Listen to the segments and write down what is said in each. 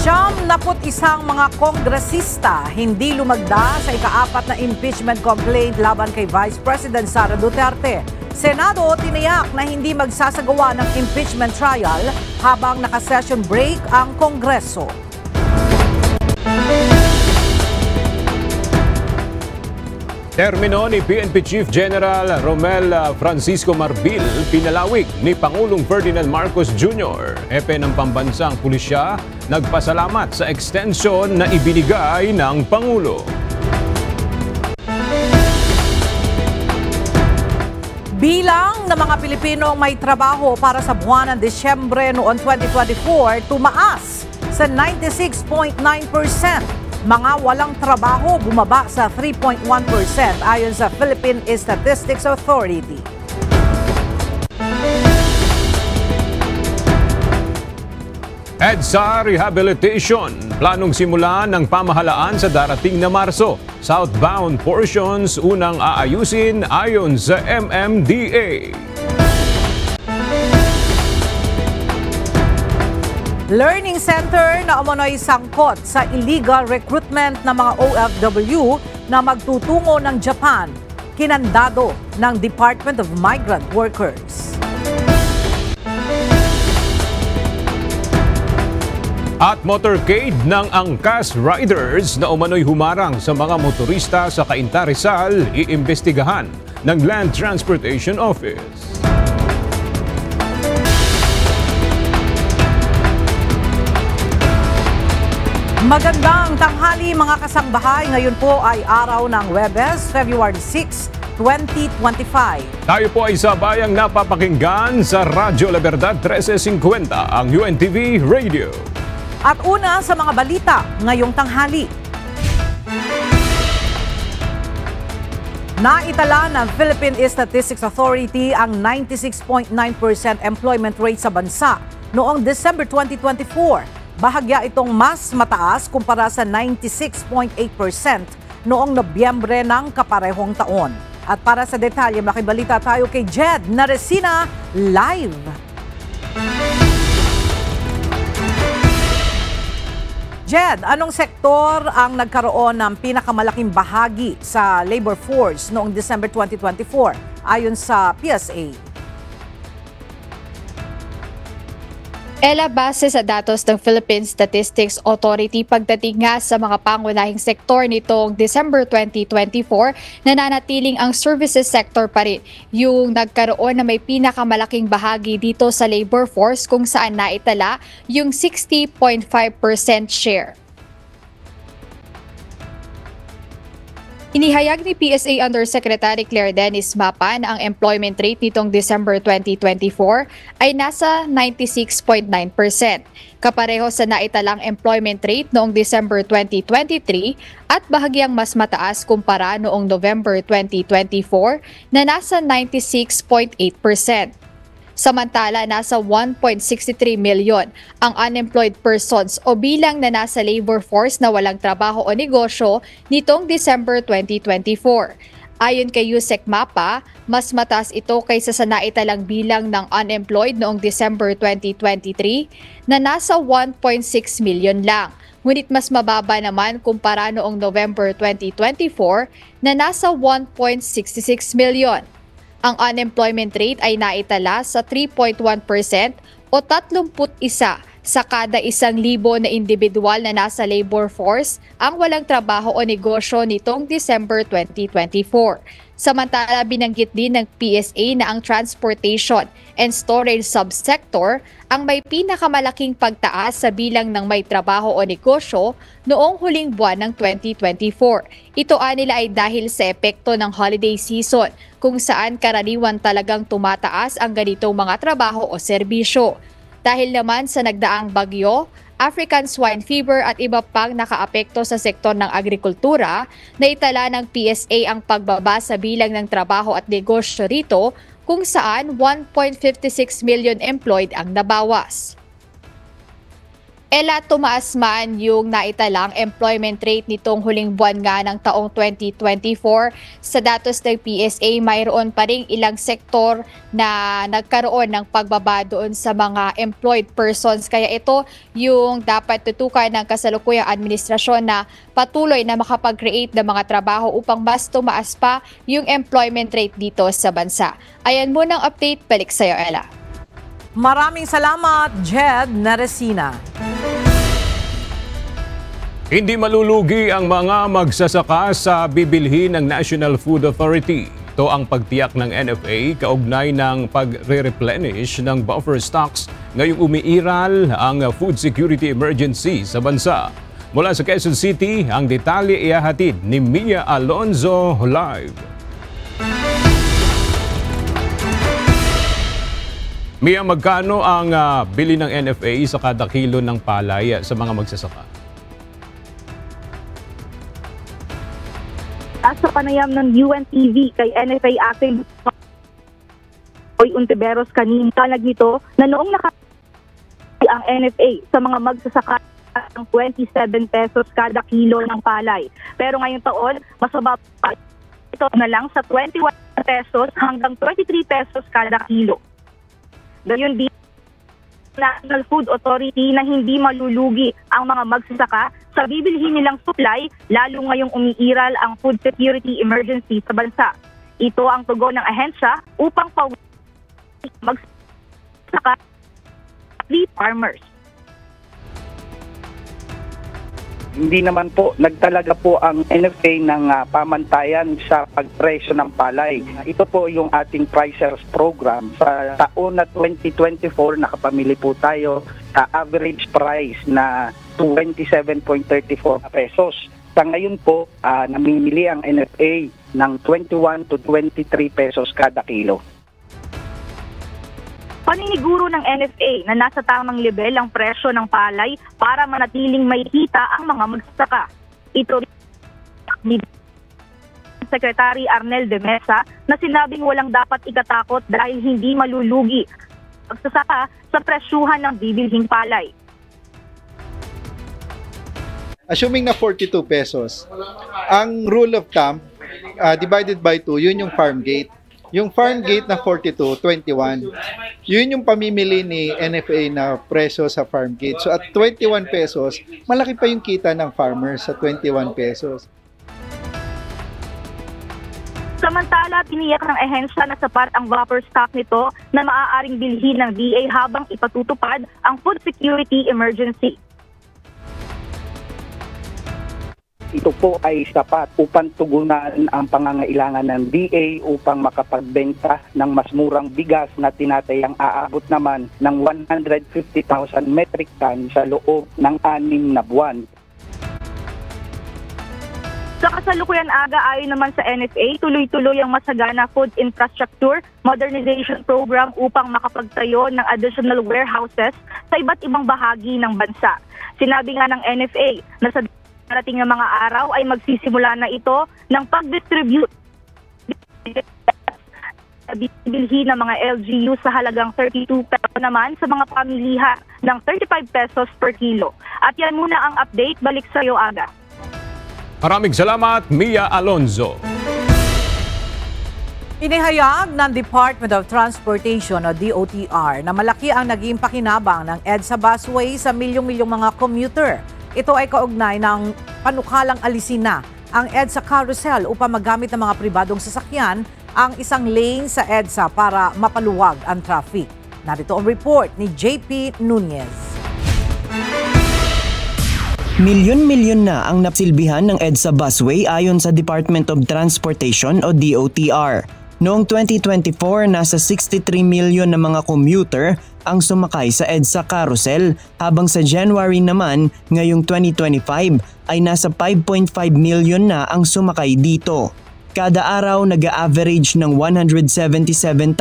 71 mga kongresista hindi lumagda sa ika-4 na impeachment complaint laban kay Vice President Sara Duterte. Senado tiniyak na hindi magsasagawa ng impeachment trial habang naka-session break ang Kongreso. Termino ni PNP Chief General Romel Francisco Marbil pinalawig ni Pangulong Ferdinand Marcos Jr. Hepe ng pambansang pulisya nagpasalamat sa extension na ibinigay ng Pangulo. Bilang ng mga Pilipinong may trabaho para sa buwan ng Disyembre noong 2024 tumaas sa 96.9%. Mga walang trabaho bumaba sa 3.1% ayon sa Philippine Statistics Authority. EDSA Rehabilitation, planong simulan ng pamahalaan sa darating na Marso. Southbound portions unang aayusin ayon sa MMDA. Learning Center na umano'y sangkot sa illegal recruitment ng mga OFW na magtutungo ng Japan, kinandado ng Department of Migrant Workers. At motorcade ng Angkas Riders na umano'y humarang sa mga motorista sa Cainta Rizal iimbestigahan ng Land Transportation Office. Magandang tanghali mga kasangbahay. Ngayon po ay araw ng Huwebes, February 6, 2025. Tayo po ay sabayang napapakinggan sa Radyo La Verdad 1350, ang UNTV Radio. At una sa mga balita ngayong tanghali. Naitala ng Philippine Statistics Authority ang 96.9% employment rate sa bansa noong December 2024. Bahagya itong mas mataas kumpara sa 96.8% noong Nobyembre ng kaparehong taon. At para sa detalye, makibalita tayo kay Jed Naresina live. Jed, anong sektor ang nagkaroon ng pinakamalaking bahagi sa labor force noong December 2024 ayon sa PSA? Ella, base sa datos ng Philippine Statistics Authority, pagdating nga sa mga pangunahing sektor nitong December 2024, nananatiling ang services sector pa rin yung nagkaroon na may pinakamalaking bahagi dito sa labor force kung saan naitala yung 60.5% share. Inihayag ni PSA Undersecretary Claire Dennis Mapa na ang employment rate nitong December 2024 ay nasa 96.9%. Kapareho sa naitalang employment rate noong December 2023 at bahagyang mas mataas kumpara noong November 2024 na nasa 96.8%. Samantala, nasa 1.63 million ang unemployed persons o bilang na nasa labor force na walang trabaho o negosyo nitong December 2024. Ayon kay Yusek Mapa, mas mataas ito kaysa sa naitalang bilang ng unemployed noong December 2023 na nasa 1.6 million lang. Ngunit mas mababa naman kumpara noong November 2024 na nasa 1.66 million. Ang unemployment rate ay naitala sa 3.1% o 31 sa kada 1,000 na individual na nasa labor force ang walang trabaho o negosyo nitong December 2024. Samantala, binanggit din ng PSA na ang transportation and storage subsector ang may pinakamalaking pagtaas sa bilang ng may trabaho o negosyo noong huling buwan ng 2024. Ito nila ay dahil sa epekto ng holiday season kung saan karaniwan talagang tumataas ang ganitong mga trabaho o serbisyo. Dahil naman sa nagdaang bagyo, African swine fever at iba pang nakaapekto sa sektor ng agrikultura, naitala ng PSA ang pagbaba sa bilang ng trabaho at negosyo rito kung saan 1.56 million employed ang nabawas. Tumaas man yung naitalang employment rate nitong huling buwan nga ng taong 2024. Sa datos ng PSA, mayroon pa ring ilang sektor na nagkaroon ng pagbaba doon sa mga employed persons. Kaya ito yung dapat tutukan ng kasalukuyang administrasyon na patuloy na makapag-create ng mga trabaho upang mas tumaas pa yung employment rate dito sa bansa. Ayan muna ang update. Balik sa'yo, Ella. Maraming salamat, Jed Naresina. Hindi malulugi ang mga magsasaka sa bibilhin ng National Food Authority. Ito ang pagtiyak ng NFA kaugnay ng pagre-replenish ng buffer stocks ngayong umiiral ang food security emergency sa bansa. Mula sa Quezon City, ang detalye ihahatid ni Mia Alonzo live. Mia, magkano ang bili ng NFA sa kada kilo ng palay sa mga magsasaka? Sa panayam ng UNTV kay NFA Acting Untiveros kanina, talag nito na noong ang NFA sa mga magsasaka ng 27 pesos kada kilo ng palay. Pero ngayong taon, mas mababa ito na lang sa 21 pesos hanggang 23 pesos kada kilo. Gayon din National Food Authority na hindi malulugi ang mga magsasaka sa bibilhin nilang supply lalo ngayong umiiral ang food security emergency sa bansa. Ito ang tugon ng ahensya upang magsasaka farmers. Hindi naman po nagtalaga po ang NFA ng pamantayan sa pagpresyo ng palay. Ito po yung ating pricers program. Sa taon na 2024 nakapamili po tayo sa average price na 27.34 pesos. Sa ngayon po namimili ang NFA ng 21 to 23 pesos kada kilo. Paniniguro ng NFA na nasa tamang level ang presyo ng palay para manatiling may kita ang mga magsasaka. Ito ni Secretary Arnel de Mesa na sinabing walang dapat ikatakot dahil hindi malulugi ang magsasaka sa presyuhan ng bibilhing palay. Assuming na 42 pesos, ang rule of thumb divided by 2, yun yung farm gate. Yung farm gate na 42, 21, yun yung pamimili ni NFA na presyo sa farm gate. So at 21 pesos, malaki pa yung kita ng farmer sa 21 pesos. Samantala, tiniyak ng ahensya na sapat ang buffer stock nito na maaaring bilhin ng DA habang ipatutupad ang food security emergency. Ito po ay sapat upang tugunan ang pangangailangan ng DA upang makapagbenta ng mas murang bigas na tinatayang aabot naman ng 150,000 metric ton sa loob ng 6 na buwan. Sa kasalukuyan aga, ayon naman sa NFA, tuloy-tuloy ang masagana food infrastructure modernization program upang makapagtayo ng additional warehouses sa iba't ibang bahagi ng bansa. Sinabi nga ng NFA na sa darating ng mga araw ay magsisimula na ito ng pag-distribute bibilhin ng mga LGU sa halagang 32 pesos naman sa mga pamilihan ng 35 pesos per kilo. At yan muna ang update. Balik sa iyo, Aga. Maraming salamat, Mia Alonzo. Inihayag ng Department of Transportation o DOTR na malaki ang naging pakinabang ng EDSA busway sa milyong-milyong mga commuter. Ito ay kaugnay ng panukalang alisin na ang EDSA carousel upang magamit ng mga pribadong sasakyan ang isang lane sa EDSA para mapaluwag ang traffic. Narito ang report ni JP Nunez. Milyon-milyon na ang napsilbihan ng EDSA busway ayon sa Department of Transportation o DOTR. Noong 2024, nasa 63 milyon na mga commuter ang sumakay sa EDSA carousel habang sa January naman ngayong 2025 ay nasa 5.5 milyon na ang sumakay dito. Kada araw nag-a-average ng 177,000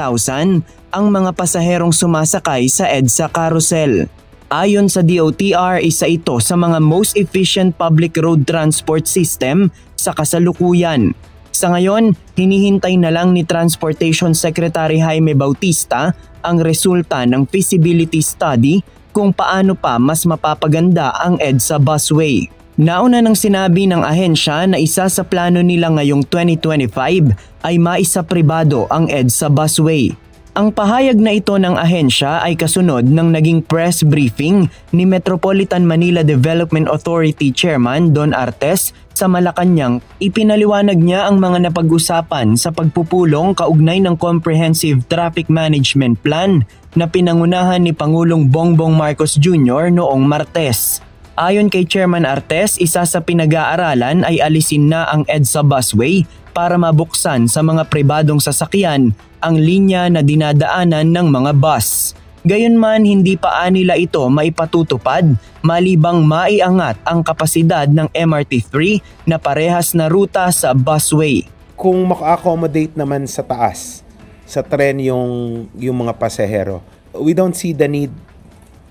ang mga pasaherong sumasakay sa EDSA carousel. Ayon sa DOTR, isa ito sa mga most efficient public road transport system sa kasalukuyan. Sa ngayon, hinihintay na lang ni Transportation Secretary Jaime Bautista ang resulta ng feasibility study kung paano pa mas mapapaganda ang EDSA busway. Nauna nang sinabi ng ahensya na isa sa plano nila ngayong 2025 ay maisa pribado ang EDSA busway. Ang pahayag na ito ng ahensya ay kasunod ng naging press briefing ni Metropolitan Manila Development Authority Chairman Don Artes sa Malacanang. Ipinaliwanag niya ang mga napag-usapan sa pagpupulong kaugnay ng Comprehensive Traffic Management Plan na pinangunahan ni Pangulong Bongbong Marcos Jr. noong Martes. Ayon kay Chairman Artes, isa sa pinag-aaralan ay alisin na ang EDSA busway para mabuksan sa mga pribadong sasakyan ang linya na dinadaanan ng mga bus. Gayunman, hindi pa nila ito maipatutupad malibang maiangat ang kapasidad ng MRT3 na parehas na ruta sa busway. Kung maka-accommodate naman sa taas, sa tren yung mga pasahero, we don't see the need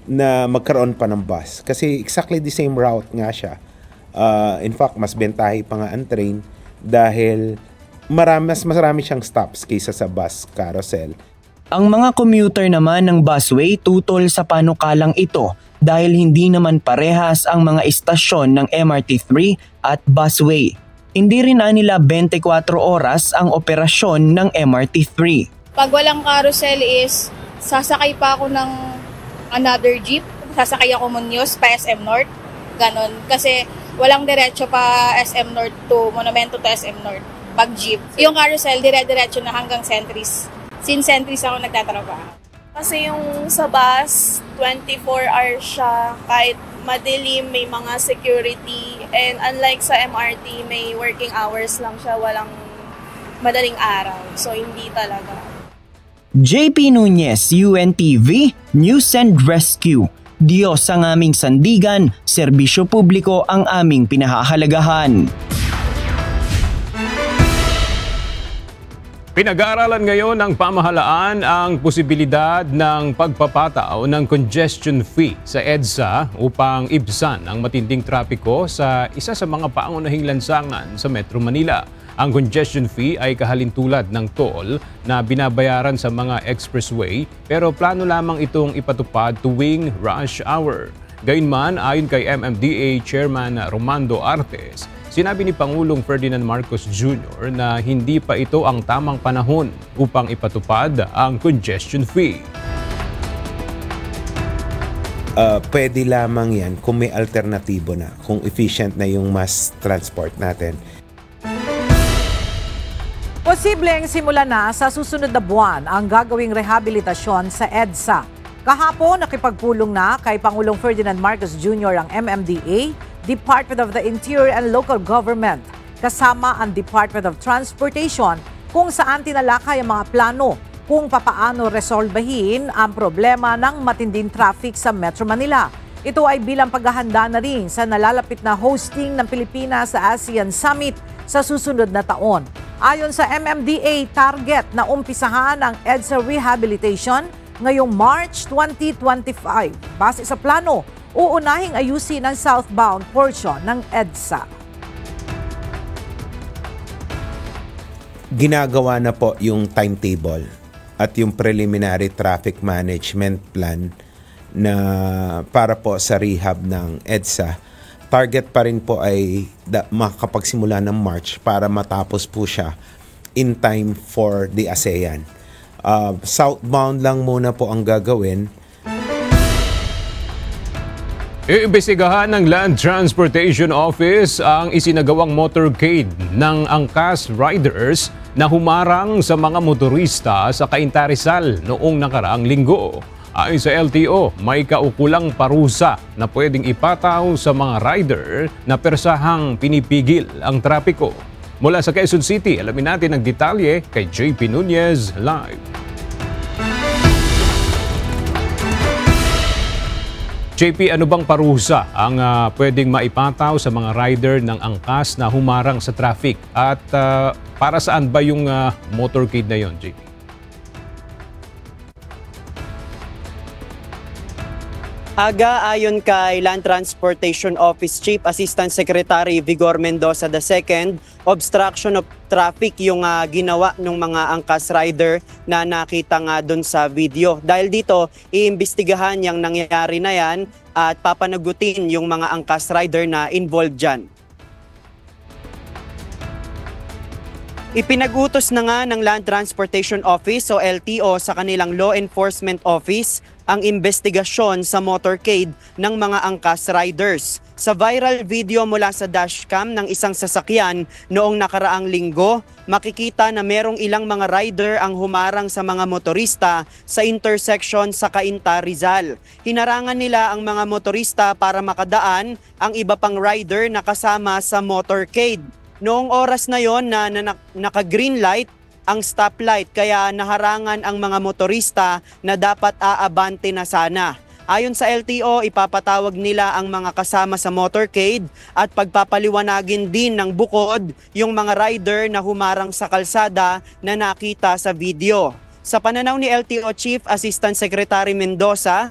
na magkaroon pa ng bus. Kasi exactly the same route nga siya. In fact, mas bentahe pa nga ang train dahil mas marami siyang stops kaysa sa bus carousel. Ang mga commuter naman ng busway tutol sa panukalang ito dahil hindi naman parehas ang mga istasyon ng MRT3 at busway. Hindi rin nila 24 oras ang operasyon ng MRT3. Pag walang carousel is sasakay pa ako ng another jeep, sasakay ako Muñoz pa SM North, ganon. Kasi walang diretso pa SM North to Monumento to SM North. Pag jeep. Yung carousel, dire-diretso na hanggang Sentries. Since Sentries ako nagtatrabaho. Kasi yung sa bus, 24 hours siya. Kahit madilim, may mga security. And unlike sa MRT, may working hours lang siya. Walang madaling araw. So, hindi talaga. JP Nunez, UNTV, News and Rescue. Diyos ang aming sandigan, serbisyo publiko ang aming pinahahalagahan. Pinag-aaralan ngayon ng pamahalaan ang posibilidad ng pagpapataw ng congestion fee sa EDSA upang ibsan ang matinding trapiko sa isa sa mga pangunahing lansangan sa Metro Manila. Ang congestion fee ay kahalintulad ng toll na binabayaran sa mga expressway pero plano lamang itong ipatupad tuwing rush hour. Gayunman, ayon kay MMDA Chairman Romando Artes, sinabi ni Pangulong Ferdinand Marcos Jr. na hindi pa ito ang tamang panahon upang ipatupad ang congestion fee. Pwede lamang yan kung may alternatibo na, kung efficient na yung mass transport natin. Posibleng simula na sa susunod na buwan ang gagawing rehabilitasyon sa EDSA. Kahapon, nakipagpulong na kay Pangulong Ferdinand Marcos Jr. ang MMDA, Department of the Interior and Local Government, kasama ang Department of Transportation kung saan tinalakay ang mga plano kung papaano resolbahin ang problema ng matinding traffic sa Metro Manila. Ito ay bilang paghahanda na rin sa nalalapit na hosting ng Pilipinas sa ASEAN Summit sa susunod na taon. Ayon sa MMDA, target na umpisahan ang EDSA rehabilitation ngayong March 2025. Base sa plano, uunahing ayusin ang southbound portion ng EDSA. Ginagawa na po yung timetable at yung preliminary traffic management plan na para po sa rehab ng EDSA. Target pa rin po ay makakapagsimula ng March para matapos po siya in time for the ASEAN. Southbound lang muna po ang gagawin. Iimbestigahan ng Land Transportation Office ang isinagawang motorcade ng angkas riders na humarang sa mga motorista sa Cainta Rizal noong nakaraang linggo. Ayon sa LTO, may kaukulang parusa na pwedeng ipataw sa mga rider na persahang pinipigil ang trapiko. Mula sa Quezon City, alamin natin ang detalye kay JP Nunez live. JP, ano bang parusa ang pwedeng maipataw sa mga rider ng angkas na humarang sa traffic? At para saan ba yung motorcade na yon, JP? Aga, ayon kay Land Transportation Office Chief Assistant Secretary Vigor Mendoza II, obstruction of traffic yung ginawa ng mga angkas rider na nakita nga doon sa video. Dahil dito, iimbestigahan yung nangyayari na yan at papanagutin yung mga angkas rider na involved dyan. Ipinag-utos na nga ng Land Transportation Office o LTO sa kanilang Law Enforcement Office ang investigasyon sa motorcade ng mga angkas riders. Sa viral video mula sa dashcam ng isang sasakyan noong nakaraang linggo, makikita na merong ilang mga rider ang humarang sa mga motorista sa intersection sa Cainta, Rizal. Hinarangan nila ang mga motorista para makadaan ang iba pang rider na kasama sa motorcade. Noong oras na yon na naka-green light ang stoplight kaya naharangan ang mga motorista na dapat aabante na sana. Ayon sa LTO, ipapatawag nila ang mga kasama sa motorcade at pagpapaliwanagin din ng bukod yung mga rider na humarang sa kalsada na nakita sa video. Sa pananaw ni LTO Chief Assistant Secretary Mendoza,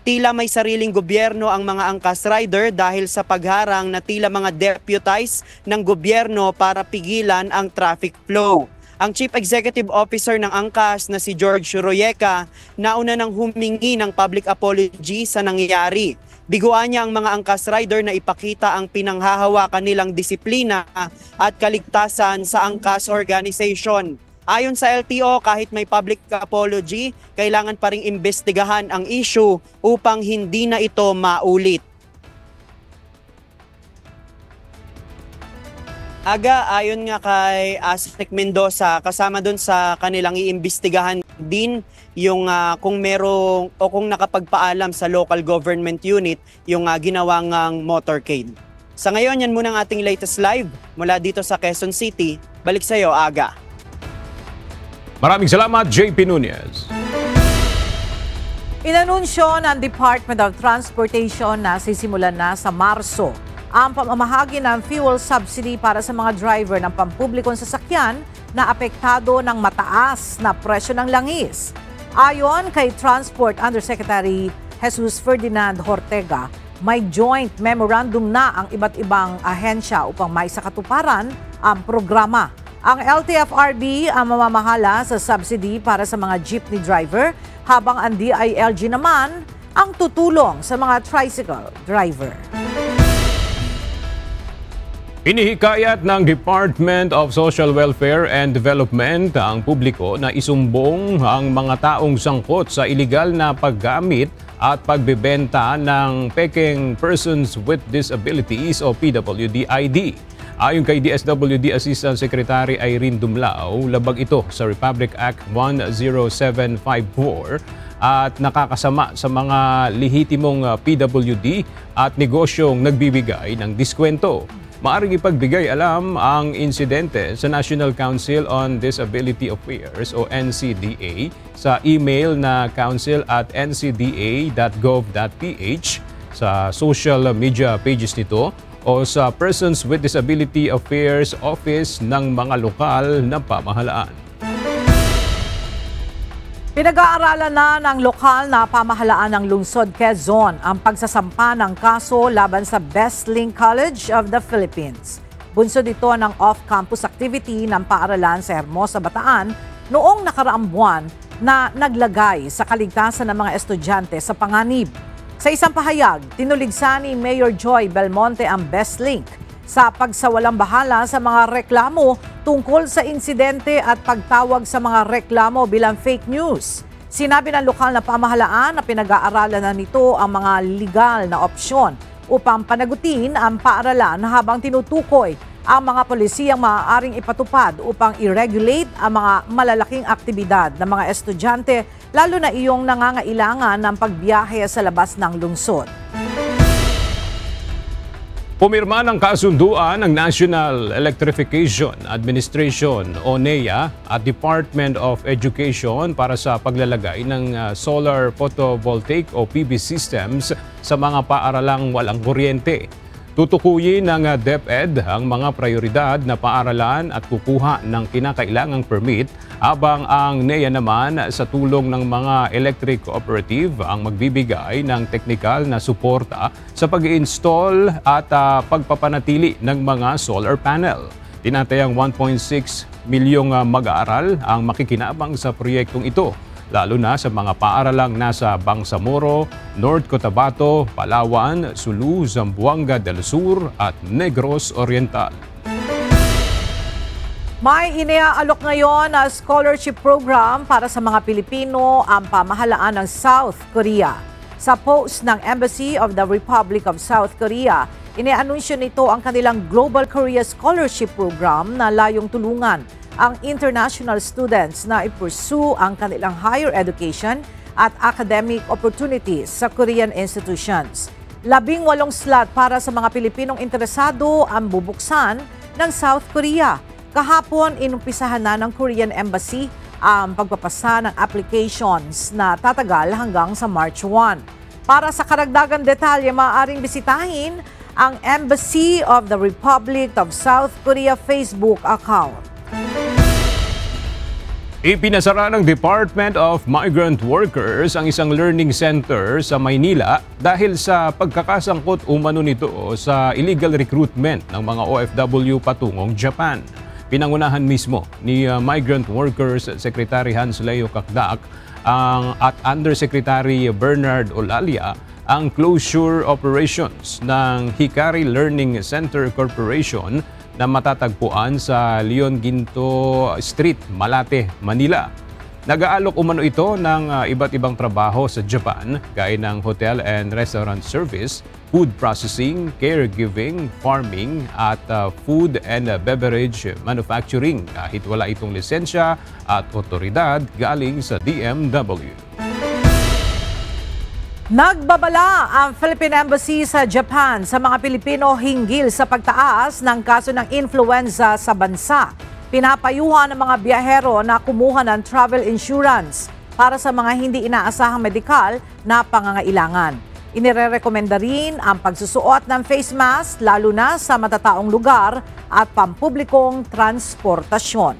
tila may sariling gobyerno ang mga angkas rider dahil sa pagharang na tila mga deputize ng gobyerno para pigilan ang traffic flow. Ang Chief Executive Officer ng Angkas na si George Royeca nauna nang humingi ng public apology sa nangyayari. Biguan niya ang mga angkas rider na ipakita ang pinanghahawakan nilang disiplina at kaligtasan sa angkas organization. Ayon sa LTO, kahit may public apology, kailangan pa ring imbestigahan ang issue upang hindi na ito maulit. Aga, ayon nga kay Asik Mendoza, kasama doon sa kanilang iimbestigahan din yung kung merong o kung nakapagpaalam sa local government unit yung ginawang motorcade. Sa ngayon, yan muna ang ating latest live mula dito sa Quezon City. Balik sa iyo, Aga. Maraming salamat, JP Nunez. Inanunsyo ng Department of Transportation na sisimulan na sa Marso ang pamamahagi ng fuel subsidy para sa mga driver ng pampublikong sasakyan na apektado ng mataas na presyo ng langis. Ayon kay Transport Undersecretary Jesus Ferdinand Ortega, may joint memorandum na ang iba't ibang ahensya upang maisakatuparan ang programa. Ang LTFRB ang mamamahala sa subsidy para sa mga jeepney driver, habang ang DILG naman ang tutulong sa mga tricycle driver. Inihikayat ng Department of Social Welfare and Development ang publiko na isumbong ang mga taong sangkot sa iligal na paggamit at pagbebenta ng Peking Persons with Disabilities o PWD ID. Ayon kay DSWD Assistant Secretary Irene Dumlao, labag ito sa Republic Act 10754 at nakakasama sa mga lehitimong PWD at negosyong nagbibigay ng diskwento. Maaring ipagbigay alam ang insidente sa National Council on Disability Affairs o NCDA sa email na council@ncda.gov.ph, sa social media pages nito o sa Persons with Disability Affairs Office ng mga lokal na pamahalaan. Pinag-aaralan na ng lokal na pamahalaan ng lungsod Quezon ang pagsasampa ng kaso laban sa Bestlink College of the Philippines. Bunsod ito ng off-campus activity ng paaralan sa Hermosa, Bataan noong nakaraang buwan na naglagay sa kaligtasan ng mga estudyante sa panganib. Sa isang pahayag, tinuligsa ni Mayor Joy Belmonte ang Bestlink sa pagsawalang bahala sa mga reklamo tungkol sa insidente at pagtawag sa mga reklamo bilang fake news. Sinabi ng lokal na pamahalaan na pinag-aaralan na nito ang mga legal na opsyon upang panagutin ang paaralan habang tinutukoy ang mga polisiyang maaaring ipatupad upang i-regulate ang mga malalaking aktibidad ng mga estudyante, lalo na iyong nangangailangan ng pagbiyahe sa labas ng lungsod. Pumirma ng kasunduan ng National Electrification Administration o NEA at Department of Education para sa paglalagay ng solar photovoltaic o PV systems sa mga paaralang walang kuryente. Tutukuyin ng DepEd ang mga prioridad na paaralan at kukuha ng kinakailangang permit habang ang NEA naman sa tulong ng mga electric cooperative ang magbibigay ng teknikal na suporta sa pag-i-install at pagpapanatili ng mga solar panel. Tinatayang 1.6 milyong mag-aaral ang makikinabang sa proyektong ito, lalo na sa mga paaralang nasa Bangsamoro, North Cotabato, Palawan, Sulu, Zamboanga del Sur at Negros Oriental. May iniaalok ngayon na scholarship program para sa mga Pilipino ang pamahalaan ng South Korea. Sa post ng Embassy of the Republic of South Korea, inianunsyo nito ang kanilang Global Korea Scholarship Program na layong tulungan ang international students na i-pursue ang kanilang higher education at academic opportunities sa Korean institutions. 18 slot para sa mga Pilipinong interesado ang bubuksan ng South Korea. Kahapon, inumpisahan na ng Korean Embassy ang pagpapasa ng applications na tatagal hanggang sa March 1. Para sa karagdagan detalye, maaaring bisitahin ang Embassy of the Republic of South Korea Facebook account. Ipinasara ng Department of Migrant Workers ang isang learning center sa Maynila dahil sa pagkakasangkot umano nito sa illegal recruitment ng mga OFW patungong Japan. Pinangunahan mismo ni Migrant Workers Secretary Hans Leo Kakdak at Undersecretary Bernard Olalia ang closure operations ng Hikari Learning Center Corporation na matatagpuan sa Leon Ginto Street, Malate, Manila. Nag-aalok umano ito ng iba't ibang trabaho sa Japan, gaya ng hotel and restaurant service, food processing, caregiving, farming, at food and beverage manufacturing kahit wala itong lisensya at otoridad galing sa DMW. Nagbabala ang Philippine Embassy sa Japan sa mga Pilipino hinggil sa pagtaas ng kaso ng influenza sa bansa. Pinapayuhan ng mga biyahero na kumuha ng travel insurance para sa mga hindi inaasahang medikal na pangangailangan. Inirerekomenda rin ang pagsusuot ng face mask lalo na sa matataong lugar at pampublikong transportasyon.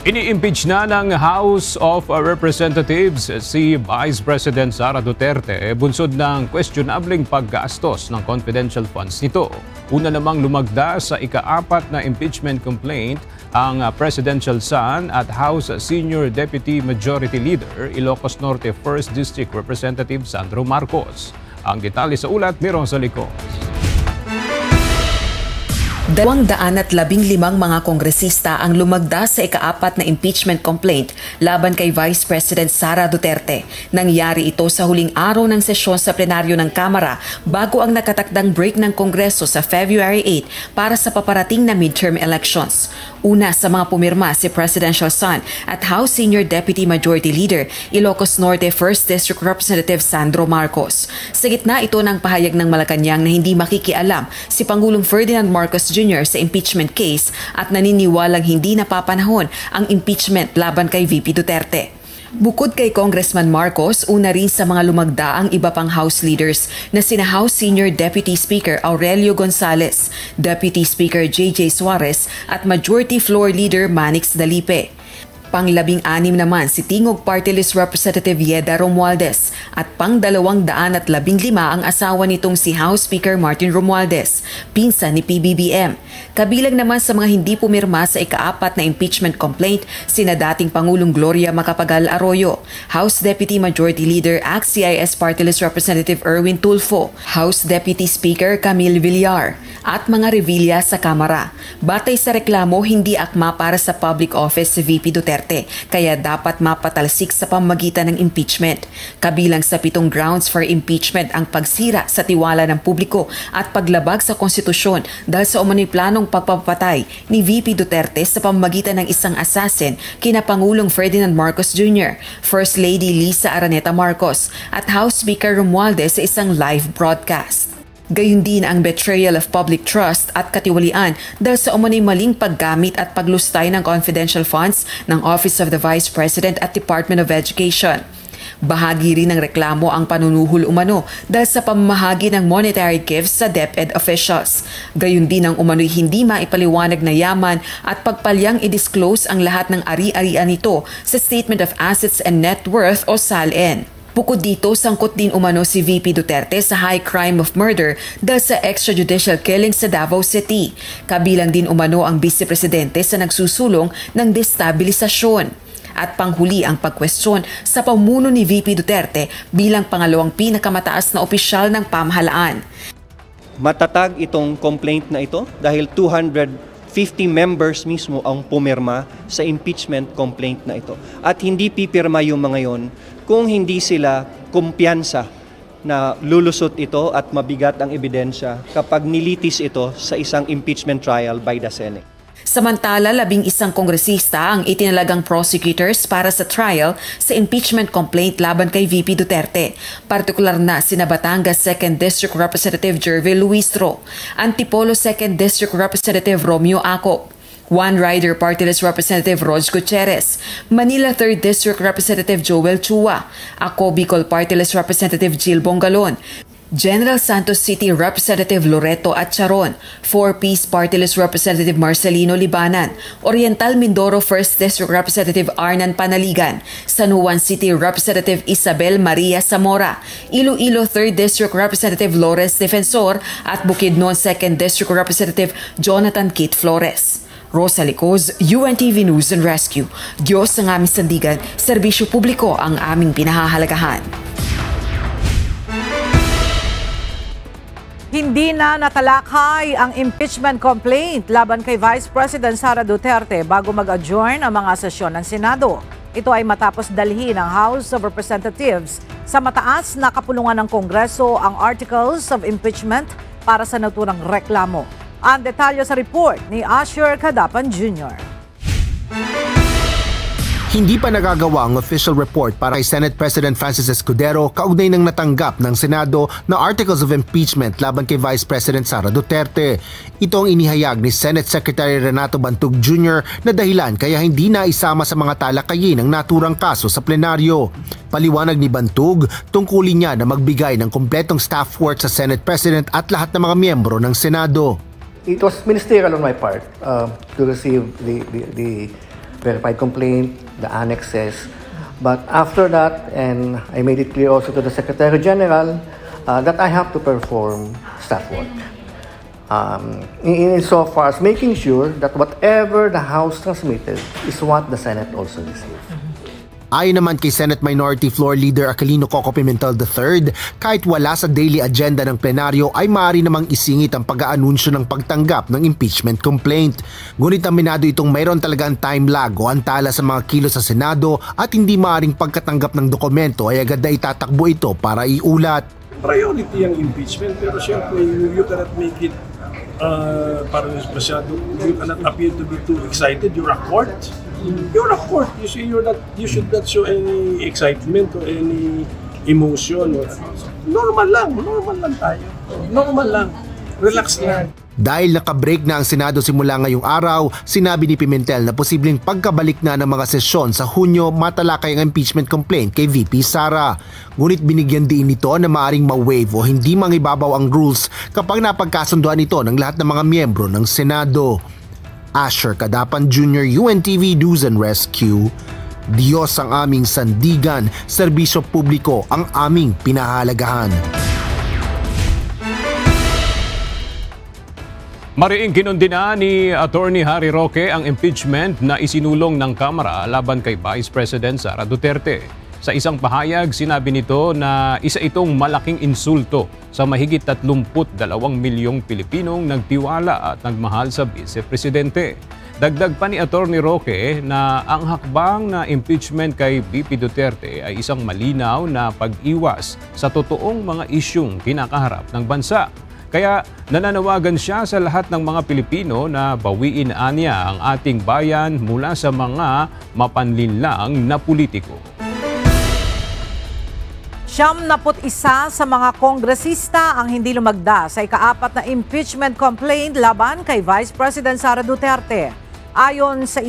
Ini-impeach na ng House of Representatives si Vice President Sara Duterte bunsod ng questionableng paggastos ng confidential funds nito. Una namang lumagda sa ika-4 na impeachment complaint ang presidential son at House Senior Deputy Majority Leader, Ilocos Norte 1st District Representative Sandro Marcos. Ang detalye sa ulat ni Rosalie Cos. 215 mga kongresista ang lumagda sa ika-4 na impeachment complaint laban kay Vice President Sara Duterte. Nangyari ito sa huling araw ng sesyon sa plenaryo ng Kamara bago ang nakatakdang break ng Kongreso sa February 8 para sa paparating na midterm elections. Una sa mga pumirma si Presidential son at House Senior Deputy Majority Leader, Ilocos Norte 1st District Representative Sandro Marcos. Sa gitna ito ng pahayag ng Malacanang na hindi makikialam si Pangulong Ferdinand Marcos Jr. sa impeachment case at naniniwalang hindi napapanahon ang impeachment laban kay VP Duterte. Bukod kay Congressman Marcos, una rin sa mga lumagda ang iba pang House leaders na sina House Senior Deputy Speaker Aurelio Gonzales, Deputy Speaker JJ Suarez at Majority Floor Leader Manix Dalipe. Pang-16 naman si Tingog Party List Representative Yeda Romualdez at pang-215 ang asawa nitong si House Speaker Martin Romualdez, pinsan ni PBBM. Kabilang naman sa mga hindi pumirma sa ika-4 na impeachment complaint sina dating Pangulong Gloria Macapagal Arroyo, House Deputy Majority Leader ACT-CIS Party List Representative Erwin Tulfo, House Deputy Speaker Camille Villar at mga revilla sa Kamara. Batay sa reklamo, hindi akma para sa public office si VP Duterte, kaya dapat mapatalsik sa pamamagitan ng impeachment. Kabilang sa 7 grounds for impeachment ang pagsira sa tiwala ng publiko at paglabag sa konstitusyon dahil sa umano'y planong pagpapatay ni VP Duterte sa pamamagitan ng isang assassin kina Pangulong Ferdinand Marcos Jr., First Lady Lisa Araneta Marcos at House Speaker Romualdez sa isang live broadcast. Gayun din ang betrayal of public trust at katiwalian dahil sa umano'y maling paggamit at paglustay ng confidential funds ng Office of the Vice President at Department of Education. Bahagi rin ng reklamo ang panunuhol umano dahil sa pamamahagi ng monetary gifts sa DepEd officials. Gayun din ang umano'y hindi maipaliwanag na yaman at pagpalyang i-disclose ang lahat ng ari-arian nito sa Statement of Assets and Net Worth o SALN. Bukod dito, sangkot din umano si VP Duterte sa high crime of murder dahil sa extrajudicial killing sa Davao City. Kabilang din umano ang Vice Presidente sa nagsusulong ng destabilisasyon. At panghuli ang pagkwestiyon sa pamuno ni VP Duterte bilang pangalawang pinakamataas na opisyal ng pamahalaan. Matatag itong complaint na ito dahil 250 members mismo ang pumirma sa impeachment complaint na ito. At hindi pipirma yung mga yon kung hindi sila kumpiyansa na lulusot ito at mabigat ang ebidensya kapag nilitis ito sa isang impeachment trial by the Senate. Samantala, 11 kongresista ang itinalagang prosecutors para sa trial sa impeachment complaint laban kay VP Duterte. Partikular na sina Batangas 2nd District Representative Jervil Luistro, Antipolo 2nd District Representative Romeo Acop, One Rider Party List Representative Rog Gutierrez, Manila 3rd District Representative Joel Chua, Ako Bicol Party List Representative Jill Bongalon, General Santos City Representative Loreto Atcharon, 4-piece Party List Representative Marcelino Libanan, Oriental Mindoro 1st District Representative Arnan Panaligan, San Juan City Representative Isabel Maria Zamora, Iloilo 3rd District Representative Lores Defensor at Bukidnon 2nd District Representative Jonathan Kit Flores. Rosa Licoz, UNTV News and Rescue. Diyos ang aming sandigan, serbisyo publiko ang aming pinahahalagahan. Hindi na natalakay ang impeachment complaint laban kay Vice President Sara Duterte bago mag-adjourn ang mga sesyon ng Senado. Ito ay matapos dalhin ng House of Representatives sa mataas na kapulungan ng Kongreso ang Articles of Impeachment para sa naturang reklamo. Ang detalye sa report ni Asher Cadapan Jr. Hindi pa nagagawa ang official report para kay Senate President Francis Escudero kaugnay ng natanggap ng Senado na Articles of Impeachment laban kay Vice President Sara Duterte. Ito ang inihayag ni Senate Secretary Renato Bantug Jr. na dahilan kaya hindi na isama sa mga talakayin ang naturang kaso sa plenaryo. Paliwanag ni Bantug, tungkulin niya na magbigay ng kumpletong staff work sa Senate President at lahat ng mga miyembro ng Senado. It was ministerial on my part to receive the verified complaint, the annexes. But after that, and I made it clear also to the Secretary General that I have to perform staff work. In so far as making sure that whatever the House transmitted is what the Senate also received. Ayon naman kay Senate Minority Floor Leader Aquilino Coco Pimentel III, kahit wala sa daily agenda ng plenaryo ay maaari namang isingit ang pag-aanunsyo ng pagtanggap ng impeachment complaint. Ngunit aminado itong mayroon talagang time lag o antala sa mga kilos sa Senado at hindi maaaring pagkatanggap ng dokumento ay agad na itatakbo ito para iulat. Priority ang impeachment pero syempre you cannot make it parang masyado, you cannot appear to be too excited. You're a court. You're a court. You should not show any excitement or any emotion. Normal lang tayo. Normal lang. Relax lang. Dahil nakabreak na ang Senado simula ngayong araw, sinabi ni Pimentel na posibleng pagkabalik na ng mga sesyon sa Hunyo matalakay ang impeachment complaint kay VP Sara. Ngunit binigyan din ito na maaring ma-waive o hindi mangibabaw ang rules kapag napagkasunduan ito ng lahat ng mga miyembro ng Senado. Asher Cadapan Jr., UNTV News and Rescue. Diyos ang aming sandigan, serbisyo publiko ang aming pinahalagahan. Mariing kinundina ni Attorney Harry Roque ang impeachment na isinulong ng Kamara laban kay Vice President Sara Duterte. Sa isang pahayag, sinabi nito na isa itong malaking insulto sa mahigit 32 milyong Pilipinong nagtiwala at nagmahal sa Vice Presidente. Dagdag pa ni Attorney Roque na ang hakbang na impeachment kay VP Duterte ay isang malinaw na pag-iwas sa totoong mga isyung kinakaharap ng bansa. Kaya nananawagan siya sa lahat ng mga Pilipino na bawiin niya ang ating bayan mula sa mga mapanlinlang na politiko. 71 sa mga kongresista ang hindi lumagda sa ika-4 na impeachment complaint laban kay Vice President Sara Duterte. Ayon sa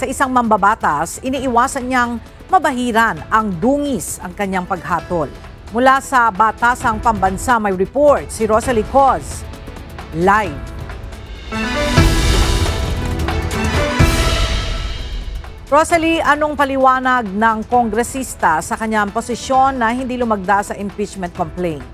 isang mambabatas, iniiwasan niyang mabahiran ang dungis ang kanyang paghatol. Mula sa Batasang Pambansa may report si Rosalie Coz. Live. Rosalie, anong paliwanag ng kongresista sa kanyang posisyon na hindi lumagda sa impeachment complaint?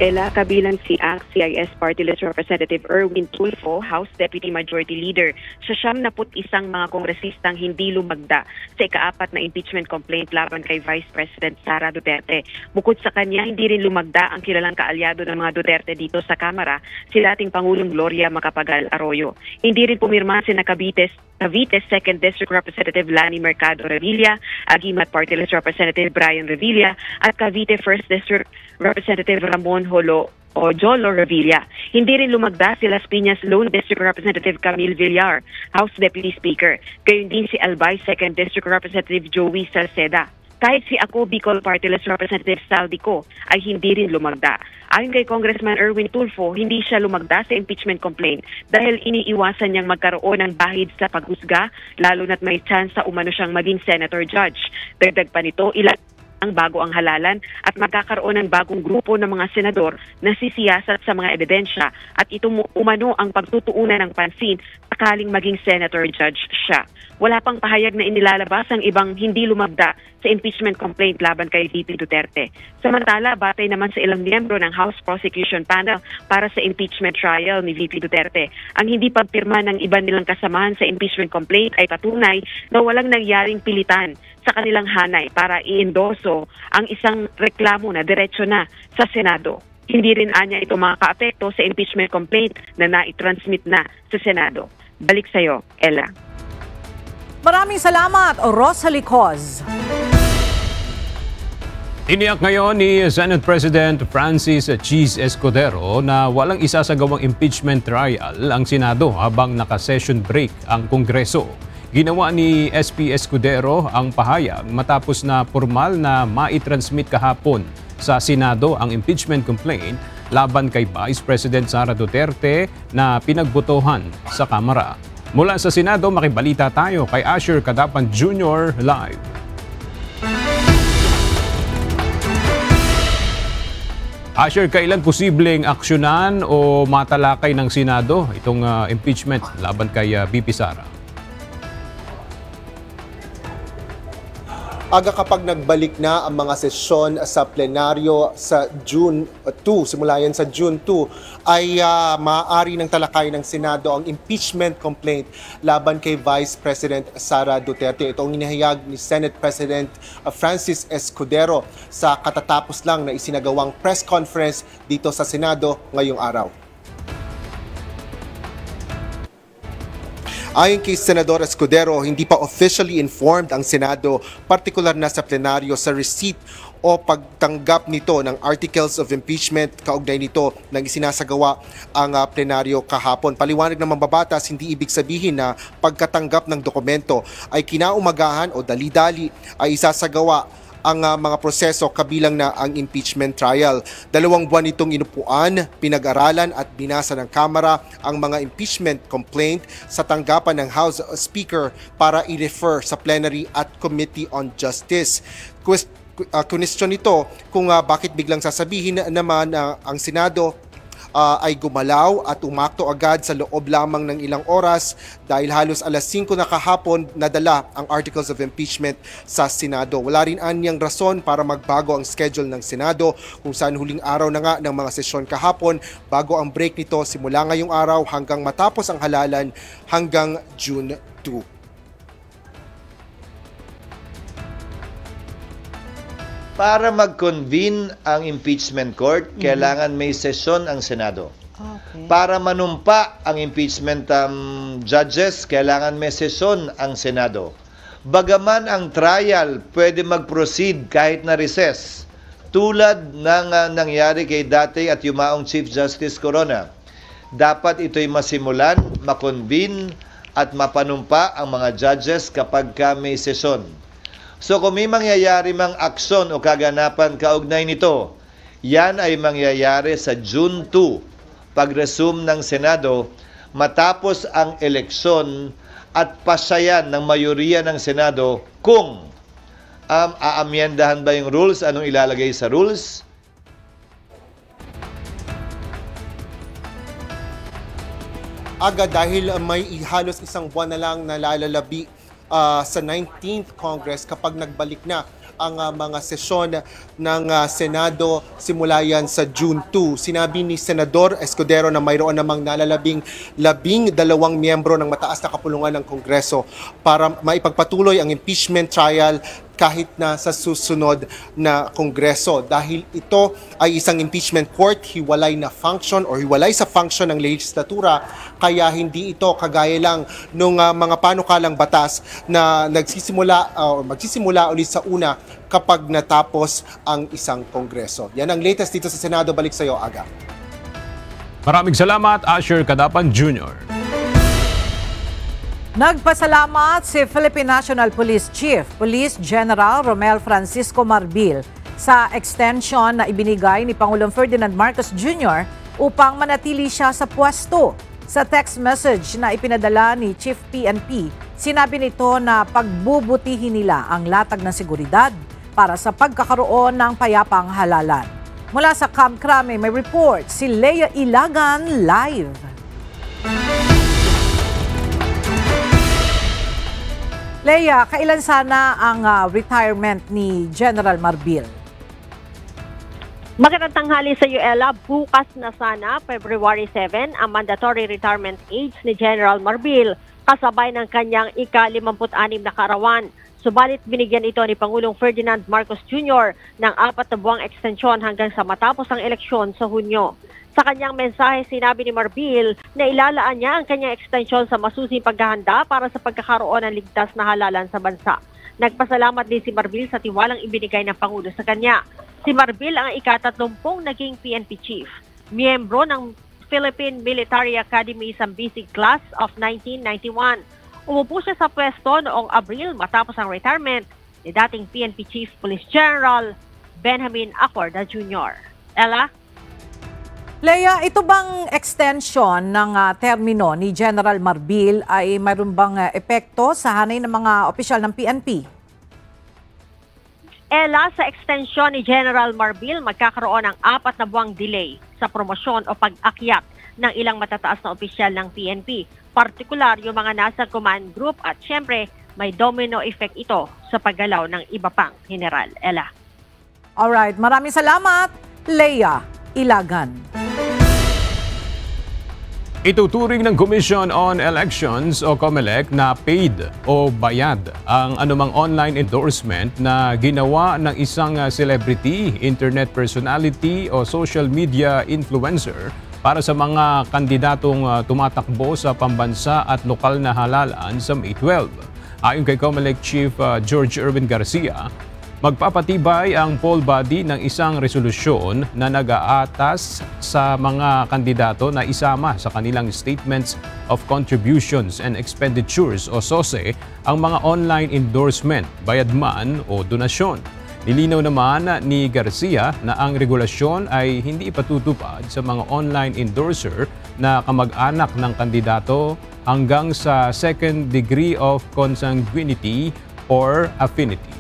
Ella, kabilang si ACT-CIS Party List Representative Erwin Tulfo, House Deputy Majority Leader, sa 71 mga kongresistang hindi lumagda sa ika-4 na impeachment complaint laban kay Vice President Sara Duterte. Bukod sa kanya, hindi rin lumagda ang kilalang kaalyado ng mga Duterte dito sa Kamara, si dating Pangulong Gloria Macapagal Arroyo. Hindi rin pumirma si Cavite's 2nd District Representative Lani Mercado Revilla, Agimat Party List Representative Brian Revilla, at Cavite 1st District Representative Ramon Jolo Revilla. Hindi rin lumagda si Las Piñas Lone District Representative Camille Villar, House Deputy Speaker. Gayon din si Albay 2nd District Representative Joey Salceda. Kahit si Ako Bicol Party List Representative Saldico ay hindi rin lumagda. Ayon kay Congressman Erwin Tulfo, hindi siya lumagda sa impeachment complaint dahil iniiwasan niyang magkaroon ng bahid sa paghusga, lalo na't may chance sa umano siyang maging senator judge. Dagdag pa nito, ilang ang bago ang halalan at magkakaroon ng bagong grupo ng mga senador na sisiyasat sa mga ebidensya at ito umano ang pagtutuunan ng pansin sakaling maging senator judge siya. Wala pang pahayag na inilalabas ang ibang hindi lumagda sa impeachment complaint laban kay VP Duterte. Samantala, batay naman sa ilang miyembro ng House Prosecution Panel para sa impeachment trial ni VP Duterte, ang hindi pagpirma ng iba nilang kasamahan sa impeachment complaint ay patunay na walang nangyaring pilitan sa kanilang hanay para i-endoso ang isang reklamo na diretso na sa Senado. Hindi rin anya ito makaka-apekto sa impeachment complaint na nai-transmit na sa Senado. Balik sa'yo, Ella. Maraming salamat, Rosalie Coz. Tiniyak ngayon ni Senate President Francis Cheese Escudero na walang isasagawang impeachment trial ang Senado habang naka-session break ang Kongreso. Ginawa ni SP Escudero ang pahayag matapos na formal na maitransmit kahapon sa Senado ang impeachment complaint laban kay Vice President Sara Duterte na pinagbotohan sa Kamara. Mula sa Senado, makibalita tayo kay Asher Cadapan Jr. live. Asher, kailan posibleng aksyonan o matalakay ng Senado itong impeachment laban kay VP Sara? Aga kapag nagbalik na ang mga sesyon sa plenaryo sa June 2, simula yan sa June 2, ay maaari ng talakay ng Senado ang impeachment complaint laban kay Vice President Sara Duterte. Ito ang inihayag ni Senate President Francis Escudero sa katatapos lang na isinagawang press conference dito sa Senado ngayong araw. Ayon kay Senador Escudero, hindi pa officially informed ang Senado, partikular na sa plenaryo, sa receipt o pagtanggap nito ng articles of impeachment kaugnay nito nang isinasagawa ang plenaryo kahapon. Paliwanag ng mambabatas, hindi ibig sabihin na pagkatanggap ng dokumento ay kinaumagahan o dali-dali ay isasagawa ang mga proseso kabilang na ang impeachment trial. 2 buwan itong inupuan, pinag-aralan at binasa ng Kamara ang mga impeachment complaint sa tanggapan ng House Speaker para i-refer sa plenary at Committee on Justice. Question nito kung bakit biglang sasabihin naman ang Senado ay gumalaw at umakto agad sa loob lamang ng ilang oras dahil halos alas 5 na kahapon nadala ang articles of impeachment sa Senado. Wala rin anyang rason para magbago ang schedule ng Senado kung saan huling araw na nga ng mga sesyon kahapon bago ang break nito simula ngayong araw hanggang matapos ang halalan hanggang June 2. Para mag-convene ang impeachment court, kailangan may sesyon ang Senado. Okay. Para manumpa ang impeachment judges, kailangan may sesyon ang Senado. Bagaman ang trial pwede mag-proceed kahit na recess, tulad ng nangyari kay dati at yumaong Chief Justice Corona. Dapat ito'y masimulan, makonvene at mapanumpa ang mga judges kapag may sesyon. So kung may mangyayari mang aksyon o kaganapan kaugnay nito, yan ay mangyayari sa June 2, pag-resume ng Senado, matapos ang eleksyon at pasayan ng mayoriya ng Senado kung aamyendahan ba yung rules, anong ilalagay sa rules. Aga, dahil may halos isang buwan na lang na lalalabi sa 19th Congress kapag nagbalik na ang mga sesyon ng Senado simula yan sa June 2. Sinabi ni Senador Escudero na mayroon namang nalalabing 12 miyembro ng mataas na kapulungan ng Kongreso para maipagpatuloy ang impeachment trial kahit na sa susunod na Kongreso. Dahil ito ay isang impeachment court, hiwalay na function or hiwalay sa function ng legislatura, kaya hindi ito kagaya lang nung mga panukalang batas na magsisimula ulit sa una kapag natapos ang isang Kongreso. Yan ang latest dito sa Senado. Balik sa iyo, Aga. Maraming salamat, Asher Cadapan Jr. Nagpasalamat si Philippine National Police Chief, Police General Romel Francisco Marbil sa extension na ibinigay ni Pangulong Ferdinand Marcos Jr. upang manatili siya sa pwesto. Sa text message na ipinadala ni Chief PNP, sinabi nito na pagbubutihin nila ang latag ng seguridad para sa pagkakaroon ng payapang halalan. Mula sa Camp Crame, may report si Leia Ilagan live. Leia, kailan sana ang retirement ni General Marbil? Magandang tanghali sa iyo, Ella. Bukas na sana, February 7, ang mandatory retirement age ni General Marbil kasabay ng kanyang ika-56 na kaarawan. Subalit binigyan ito ni Pangulong Ferdinand Marcos Jr. ng 4 na buwang ekstensyon hanggang sa matapos ang eleksyon sa Hunyo. Sa kanyang mensahe, sinabi ni Marbil na ilalaan niya ang kanyang ekstensyon sa masusing paghahanda para sa pagkakaroon ng ligtas na halalan sa bansa. Nagpasalamat din si Marbil sa tiwalang ibinigay ng Pangulo sa kanya. Si Marbil ang ika-30 naging PNP chief, miyembro ng Philippine Military Academy Sambisig Class of 1991. Umupo siya sa pwesto noong Abril matapos ang retirement ni dating PNP Chief Police General Benjamin Acorda Jr. Ella? Leia, ito bang extension ng termino ni General Marbil ay mayroon bang epekto sa hanay ng mga opisyal ng PNP? Ella, sa extension ni General Marbil, magkakaroon ng 4 na buwang delay sa promosyon o pag-akyat ng ilang matataas na opisyal ng PNP, partikular yung mga nasa command group at syempre may domino effect ito sa paggalaw ng iba pang general. Ella. Alright, maraming salamat, Leia Ilagan. Ituturing ng Commission on Elections o COMELEC na paid o bayad ang anumang online endorsement na ginawa ng isang celebrity, internet personality o social media influencer para sa mga kandidatong tumatakbo sa pambansa at lokal na halalan sa May 12. Ayon kay COMELEC Chief George Erwin Garcia, magpapatibay ang poll body ng isang resolusyon na nag-aatas sa mga kandidato na isama sa kanilang Statements of Contributions and Expenditures o SOSE ang mga online endorsement, bayad man o donasyon. Nilinaw naman ni Garcia na ang regulasyon ay hindi ipatutupad sa mga online endorser na kamag-anak ng kandidato hanggang sa second degree of consanguinity or affinity.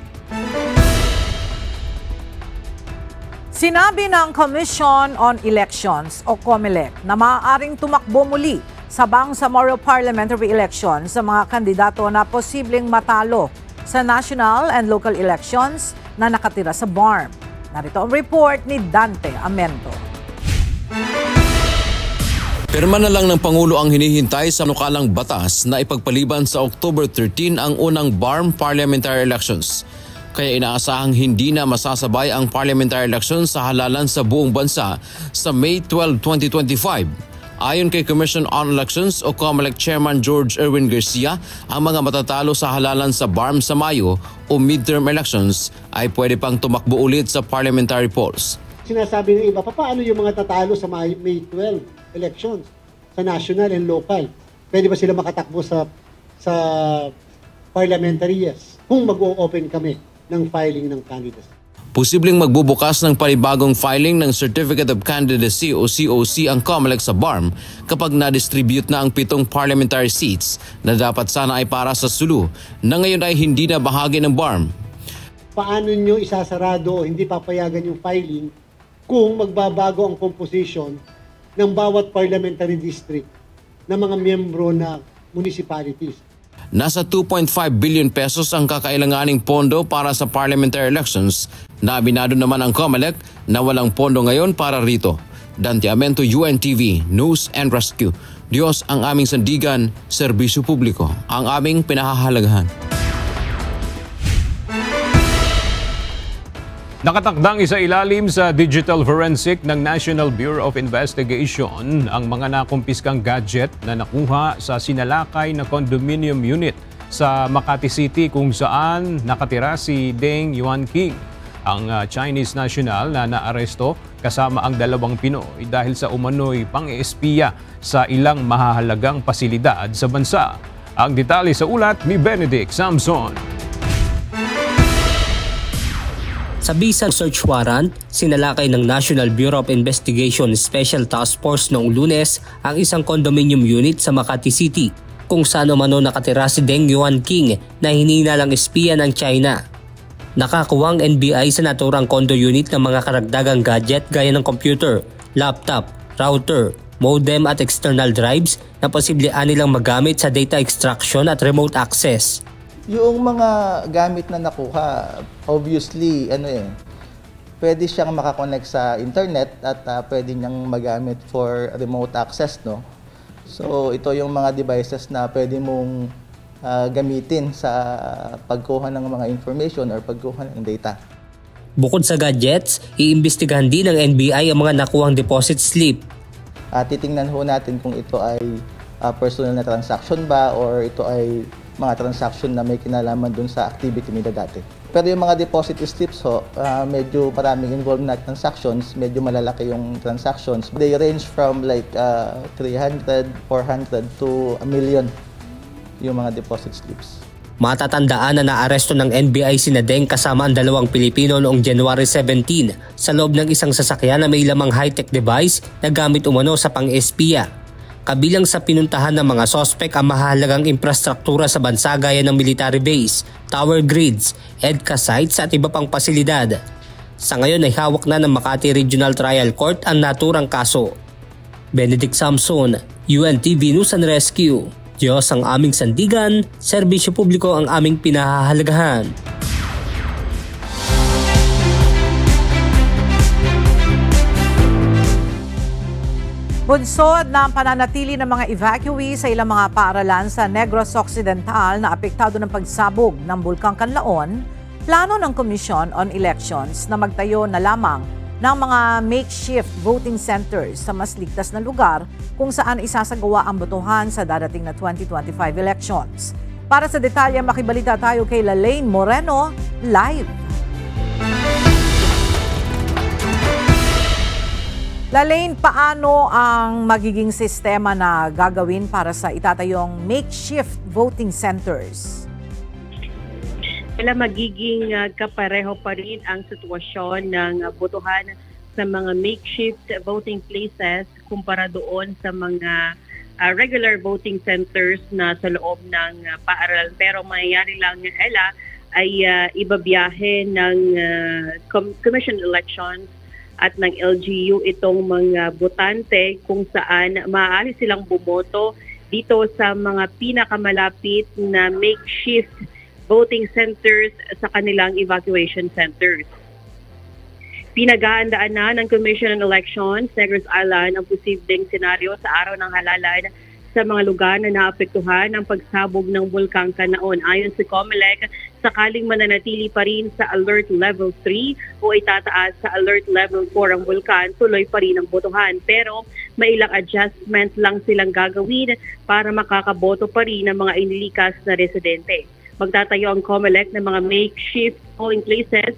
Sinabi ng Commission on Elections o COMELEC na maaaring tumakbo muli sa Bangsamoro Parliamentary Elections sa mga kandidato na posibleng matalo sa national and local elections na nakatira sa BARM. Narito ang report ni Dante Amento. Pirma na lang ng Pangulo ang hinihintay sa nukalang batas na ipagpaliban sa October 13 ang unang BARM Parliamentary Elections. Kaya inaasahang hindi na masasabay ang parliamentary elections sa halalan sa buong bansa sa May 12, 2025. Ayon kay Commission on Elections o COMELEC Chairman George Erwin Garcia, ang mga matatalo sa halalan sa BARM sa Mayo o midterm elections ay pwede pang tumakbo ulit sa parliamentary polls. Sinasabi ng iba, paano yung mga tatalo sa May 12 elections sa national and local? Pwede ba sila makatakbo sa parliamentary? Yes, kung mag-o-open kami ng filing ng candidates. Posibleng magbubukas ng panibagong filing ng Certificate of Candidacy o COC ang COMELEC sa BARM kapag na-distribute na ang 7 parliamentary seats na dapat sana ay para sa Sulu na ngayon ay hindi na bahagi ng BARM. Paano nyo isasarado o hindi papayagan yung filing kung magbabago ang composition ng bawat parliamentary district ng mga miyembro na municipalities? Nasa 2.5 billion pesos ang kakailanganing pondo para sa parliamentary elections na abinado naman ang COMELEC na walang pondo ngayon para rito. Dante Amento, UNTV, News and Rescue. Diyos ang aming sandigan, serbisyo publiko, ang aming pinahahalagahan. Nakatakdang isailalim sa digital forensic ng National Bureau of Investigation ang mga nakumpiskang gadget na nakuha sa sinalakay na condominium unit sa Makati City kung saan nakatira si Deng Yuanqing, ang Chinese national na naaresto kasama ang 2 Pinoy dahil sa umano'y pang-espiya sa ilang mahahalagang pasilidad sa bansa. Ang detalye sa ulat ni Benedict Samson. Sa bisang search warrant, sinalakay ng National Bureau of Investigation Special Task Force noong Lunes ang isang condominium unit sa Makati City kung saan umano nakatira si Deng Yuanqing na hininalang espiya ng China. Nakakuha ang NBI sa naturang condo unit ng mga karagdagang gadget gaya ng computer, laptop, router, modem at external drives na posible nilang magamit sa data extraction at remote access. Yung mga gamit na nakuha, obviously, pwede siyang makakonect sa internet at pwede niyang magamit for remote access, no? So, ito yung mga devices na pwede mong gamitin sa pagkuha ng mga information or pagkuha ng data. Bukod sa gadgets, iimbestigahan din ng NBI ang mga nakuhang deposit slip. Titingnan ho natin kung ito ay personal na transaction ba or ito ay mga transaction na may kinalaman dun sa activity nila dati. Pero yung mga deposit slips medyo maraming involved na transactions, medyo malalaki yung transactions. They range from like 300, 400 to 1 million yung mga deposit slips. Matatandaan na naaresto ng NBI si Deng kasama ang 2 Pilipino noong January 17 sa loob ng isang sasakyan na may lamang high-tech device na gamit umano sa pang-espiya. Kabilang sa pinuntahan ng mga sospek ang mahalagang infrastruktura sa bansa gaya ng military base, tower grids, EDCA sites at iba pang pasilidad. Sa ngayon ay hawak na ng Makati Regional Trial Court ang naturang kaso. Benedict Samson, UNTV News and Rescue. Diyos ang aming sandigan, serbisyo publiko ang aming pinahahalagahan. Bunsod na ang pananatili ng mga evacuee sa ilang mga paaralan sa Negros Occidental na apektado ng pagsabog ng Bulkang Kanlaon, plano ng Commission on Elections na magtayo na lamang ng mga makeshift voting centers sa mas ligtas na lugar kung saan isasagawa ang botohan sa darating na 2025 elections. Para sa detalye, makibalita tayo kay Lalaine Moreno, live. Lalaine, paano ang magiging sistema na gagawin para sa itatayong makeshift voting centers? Magiging kapareho pa rin ang sitwasyon ng botohan sa mga makeshift voting places kumpara doon sa mga regular voting centers na sa loob ng paaralan. Pero mangyayari lang ay ibabiyahe ng Commission Elections at ng LGU itong mga botante kung saan maaari silang bumoto dito sa mga pinakamalapit na makeshift voting centers sa kanilang evacuation centers. Pinaghahandaan na ng Commission on Elections, Negros Island, ang posibleng senaryo sa araw ng halalan sa mga lugar na naapektuhan ng pagsabog ng Bulkang Kanlaon. Ayon sa COMELEC, sakaling mananatili pa rin sa Alert Level 3 o itataas sa Alert Level 4 ang bulkan, tuloy pa rin ang botohan. Pero may ilang adjustment lang silang gagawin para makakaboto pa rin ang mga inilikas na residente. Magtatayo ang COMELEC ng mga makeshift polling places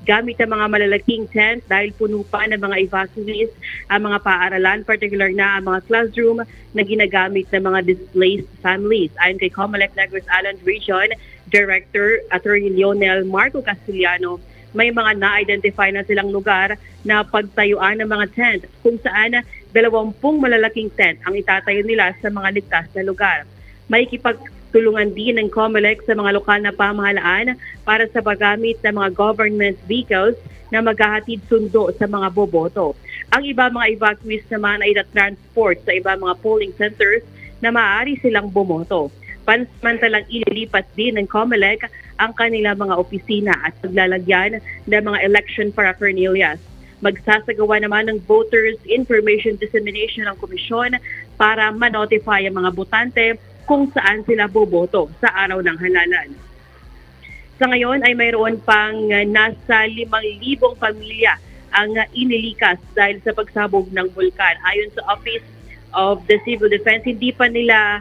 gamit ang mga malalaking tent dahil puno pa ng mga evacuees ang mga paaralan, particular na ang mga classroom na ginagamit ng mga displaced families. Ayon kay COMELEC Negros Island Region Director Attorney Lionel Marco Castellano, may mga na-identify na silang lugar na pagtayuan ng mga tent kung saan 20 malalaking tent ang itatayo nila sa mga ligtas na lugar. May kipagtulungan din ng COMELEC sa mga lokal na pamahalaan para sa paggamit ng mga government vehicles na maghahatid sundo sa mga boboto. Ang iba mga evacuees naman ay na-transport sa iba mga polling centers na maaari silang bumoto. Pansamantalang ililipat din ng COMELEC ang kanilang mga opisina at paglalagyan ng mga election paraphernalias. Magsasagawa naman ng Voters Information Dissemination ng komisyon para ma-notify ang mga botante kung saan sila boboto sa araw ng halalan. Sa ngayon ay mayroon pang nasa 5,000 pamilya ang inilikas dahil sa pagsabog ng bulkan. Ayon sa Office of the Civil Defense, hindi pa nila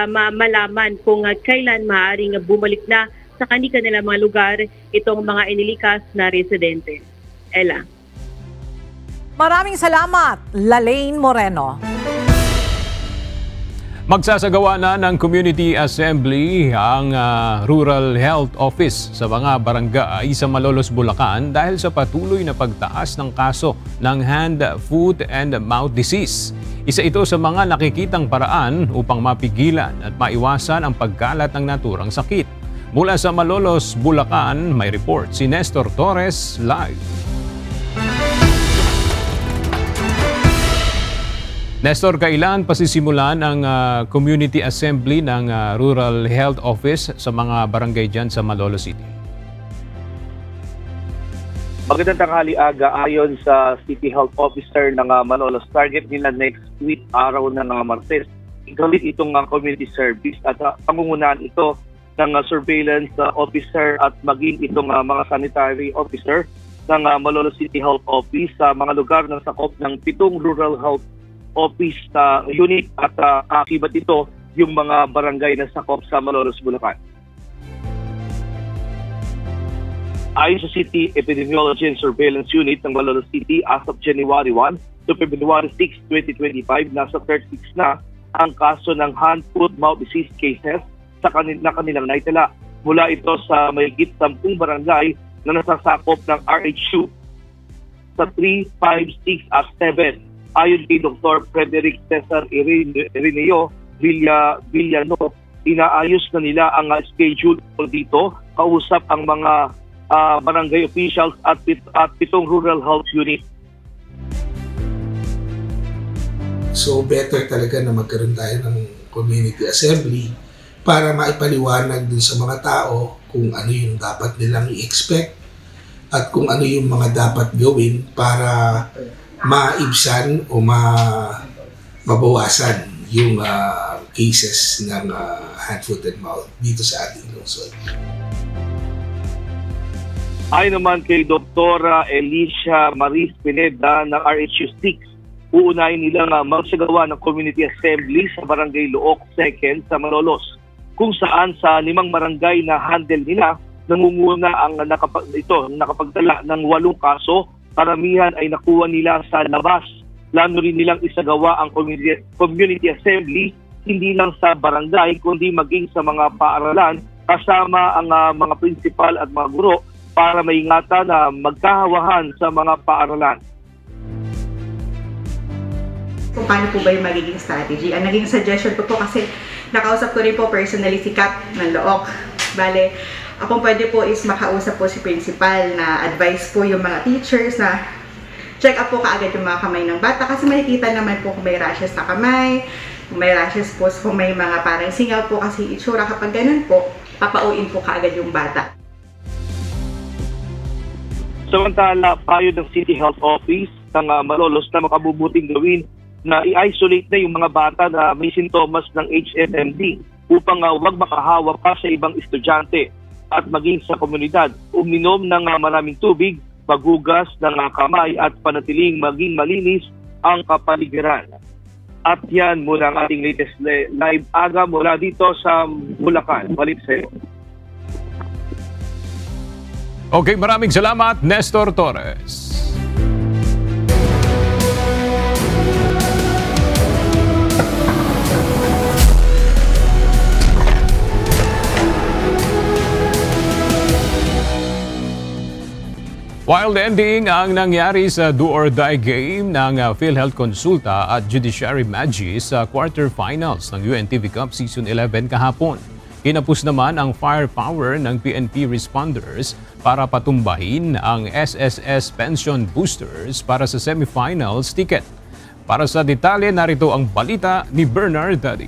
malaman kung kailan maaaring bumalik na sa kanilang mga lugar itong mga inilikas na residente. Ella. Maraming salamat, Lalaine Moreno. Magsasagawa na ng Community Assembly ang Rural Health Office sa mga barangay sa Malolos, Bulacan dahil sa patuloy na pagtaas ng kaso ng hand, foot, and mouth disease. Isa ito sa mga nakikitang paraan upang mapigilan at maiwasan ang pagkalat ng naturang sakit. Mula sa Malolos, Bulacan, may report si Nestor Torres live. Nestor, kailan pasisimulan ang Community Assembly ng Rural Health Office sa mga barangay dyan sa Malolos City? Magandang tanghali aga. Ayon sa City Health Officer ng Malolos, target nila next week, araw ng Martes. Igalit itong community service at pangungunahan ito ng surveillance officer at maging itong mga sanitary officer ng Malolos City Health Office sa mga lugar na sakop ng 7 Rural Health Office unit at akibat ito yung mga barangay na sakop sa Malolos, Bulacan. Ayon sa City Epidemiology and Surveillance Unit ng Malolos City, as of January 1 to February 6, 2025, nasa 36 na ang kaso ng hand, foot, mouth disease cases na kanilang naitala. Mula ito sa mahigit 10 barangay na nasasakop ng RHU sa 3, 5, 6 at 7. Ayon kay Dr. Frederick Cesar Ireneo Villano, inaayos na nila ang schedule dito, kausap ang mga barangay officials at 7 rural health unit. So better talaga na magkaroon tayo ng community assembly para maipaliwanag din sa mga tao kung ano yung dapat nilang i-expect at kung ano yung mga dapat gawin para maibsan o mabawasan yung cases ng hand, foot, and mouth dito sa ating lungsod. Ayon naman kay Dr. Alicia Maris Pineda ng RHU 6, uunahin nilang magsagawa ng community assembly sa Barangay Look 2 sa Malolos, kung saan sa 5 barangay na handle nila, nangunguna ang nakapagtala ng 8 kaso. Karamihan ay nakuha nila sa labas. Plano rin nilang isagawa ang community assembly hindi lang sa barangay kundi maging sa mga paaralan kasama ang mga principal at mga guro para maingatan na magkahawahan sa mga paaralan. Kung paano po ba yung magiging strategy? Ang naging suggestion ko po kasi nakausap ko rin po personally si Cap ng Look. Bale, kung pwede po is makausap po si principal na advice po yung mga teachers na check up po kaagad yung mga kamay ng bata kasi makikita naman po kung may rashes sa kamay, kung may rashes po, kung may mga parang singaw po kasi itsura kapag ganun po, papauin po kaagad yung bata. Samantala, payo ng City Health Office ng Malolos na makabubuting gawin na i-isolate na yung mga bata na may sintomas ng HMMD upang huwag makahawa pa sa ibang estudyante at maging sa komunidad. Uminom ng maraming tubig, maghugas ng kamay at panatiling maging malinis ang kapaligiran. At yan muna ang ating latest live aga mula dito sa Bulacan. Balik sa iyo. Okay, maraming salamat, Nestor Torres. Wild ending ang nangyari sa do-or-die game ng PhilHealth Consulta at Judiciary Magis sa quarterfinals ng UNTV Cup Season 11 kahapon. Kinapos naman ang firepower ng PNP responders para patumbahin ang SSS Pension Boosters para sa semifinals ticket. Para sa detalye, narito ang balita ni Bernard Daddy.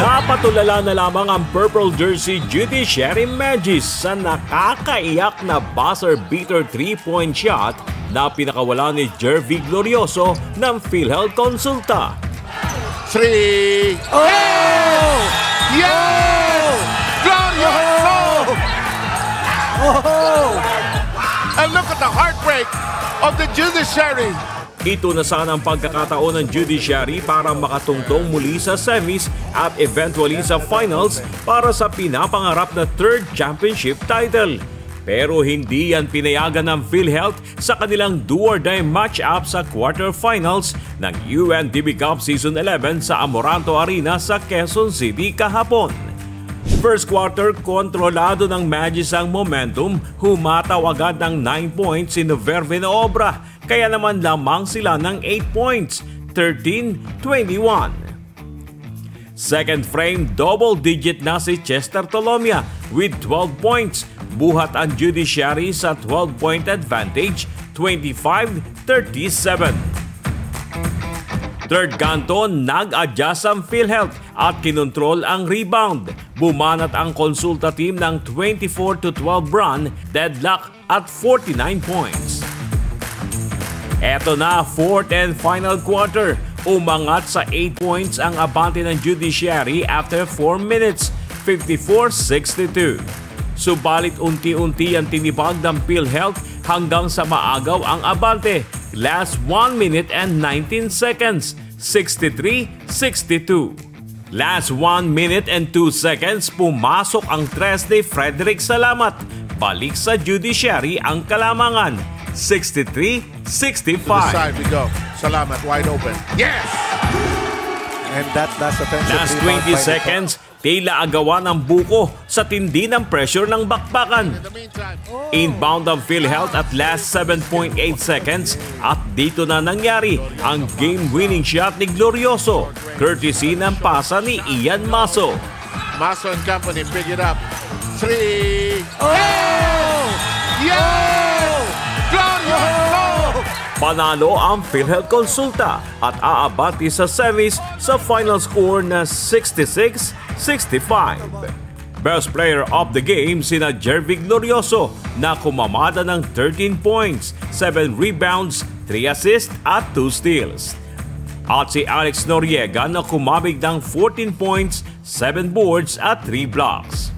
Napatulala na lamang ang purple jersey Judiciary Magis sa nakakaiyak na buzzer beater 3-point shot na pinakawala ni Jervy Glorioso ng PhilHealth Consulta. 3! Oh! Yeah! Glorioso! Oh! And look at the heartbreak of the Judiciary. Ito na sana ang pagkakataon ng Judiciary para makatungtong muli sa semis at eventually sa finals para sa pinapangarap na third championship title. Pero hindi yan pinayagan ng PhilHealth sa kanilang do-or-die match-up sa quarterfinals ng UNTV Cup Season 11 sa Amoranto Arena sa Quezon City kahapon. First quarter, kontrolado ng Magis ang momentum, humataw agad ng 9 points si Noverve na Obra, kaya naman lamang sila ng 8 points, 13-21. Second frame, double-digit na si Chester Tolomia with 12 points, buhat ang Judiciary sa 12-point advantage, 25-37. Third kanto, nag-adjust ang PhilHealth at kinontrol ang rebound. Bumanat ang Consulta team ng 24-12 run, deadlock at 49 points. Eto na, fourth and final quarter. Umangat sa 8 points ang abante ng Judiciary after 4 minutes, 54-62. Subalit unti-unti ang tinibag ng PhilHealth hanggang sa maagaw ang abante. Last 1 minute and 19 seconds, 63-62. Last 1 minute and 2 seconds, pumasok ang tres ni Frederick Salamat. Balik sa Judiciary ang kalamangan, 63-65. To the side we go. Salamat wide open. Yes! And that last offensive last 20 seconds, tila agawan ng buko sa tindi ng pressure ng bakbakan. Inbound ang PhilHealth at last 7.8 seconds at dito na nangyari ang game-winning shot ni Glorioso, courtesy ng pasa ni Ian Maso. Maso and company pick it up. 3! Oh! Yo! Glorioso! Panalo ang PhilHealth Consulta at aabati sa semis sa final score na 66-65. Best player of the game sina Jervy Glorioso na kumamada ng 13 points, 7 rebounds, 3 assists at 2 steals. At si Alex Noriega na kumabig ng 14 points, 7 boards at 3 blocks.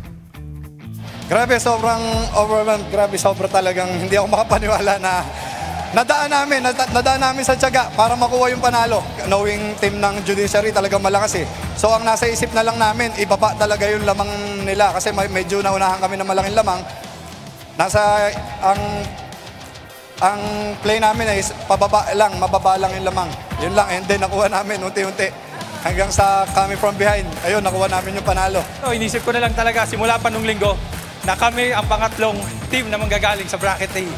Grabe, sobrang overwhelmed. Grabe, sobra talagang hindi ako makapaniwala na nadaan namin sa tiyaga para makuha yung panalo. Knowing team ng Judiciary talagang malakas eh. So ang nasa isip na lang namin, ibaba talaga yung lamang nila kasi medyo naunahan kami ng malaking lamang. Ang play namin ay pababa lang, mababa lang yung lamang. Yun lang, and then nakuha namin unti-unti. Hanggang sa kami from behind, ayun, nakuha namin yung panalo. Inisip ko na lang talaga simula pa nung linggo na kami ang pangatlong team na manggagaling sa bracket A.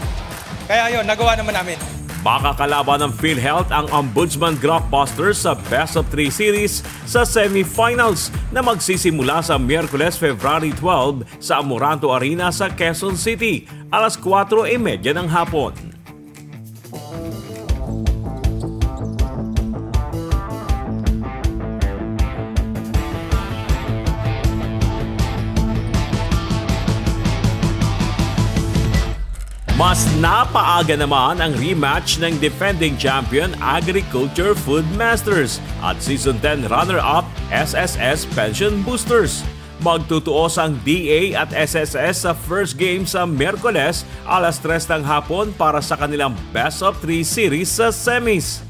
Kaya yun, nagawa naman namin. Makakalaban ng PhilHealth ang Ombudsman Blockbusters sa Best of 3 Series sa semifinals na magsisimula sa Miyerkules, February 12 sa Amoranto Arena sa Quezon City, alas 4:30 ng hapon. Mas napaaga naman ang rematch ng defending champion Agriculture Food Masters at Season 10 runner-up SSS Pension Boosters. Magtutuos ang DA at SSS sa first game sa Miyerkules alas 3 ng hapon para sa kanilang Best of 3 series sa semis.